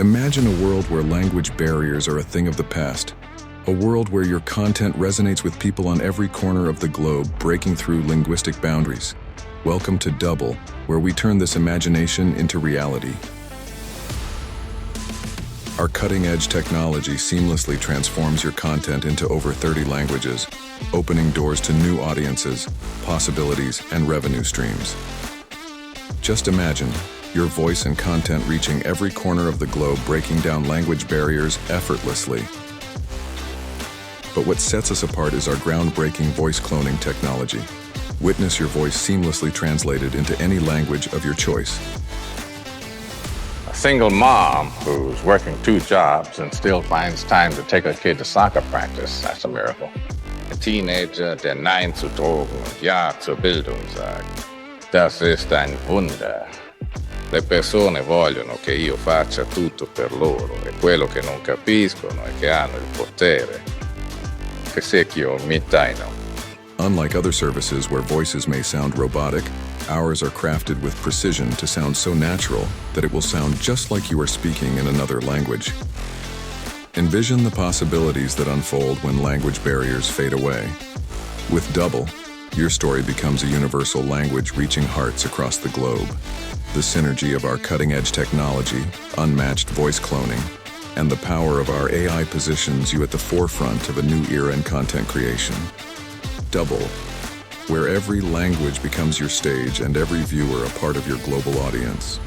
Imagine a world where language barriers are a thing of the past. A world where your content resonates with people on every corner of the globe, breaking through linguistic boundaries. Welcome to DUBLE, where we turn this imagination into reality. Our cutting-edge technology seamlessly transforms your content into over 30 languages, opening doors to new audiences, possibilities, and revenue streams. Just imagine your voice and content reaching every corner of the globe, breaking down language barriers effortlessly. But what sets us apart is our groundbreaking voice cloning technology. Witness your voice seamlessly translated into any language of your choice. A single mom who's working 2 jobs and still finds time to take her kid to soccer practice, that's a miracle. A teenager, der Nein zu Drogen und Ja zur Bildung sagt, das ist ein Wunder. Le persone vogliono che io faccia tutto per loro e quello che non capiscono è che hanno il potere. Che secchio mittaino. Unlike other services where voices may sound robotic, ours are crafted with precision to sound so natural that it will sound just like you are speaking in another language. Envision the possibilities that unfold when language barriers fade away. With DUBLE, your story becomes a universal language reaching hearts across the globe. The synergy of our cutting-edge technology, unmatched voice cloning, and the power of our AI positions you at the forefront of a new era in content creation. DUBLE, where every language becomes your stage and every viewer a part of your global audience.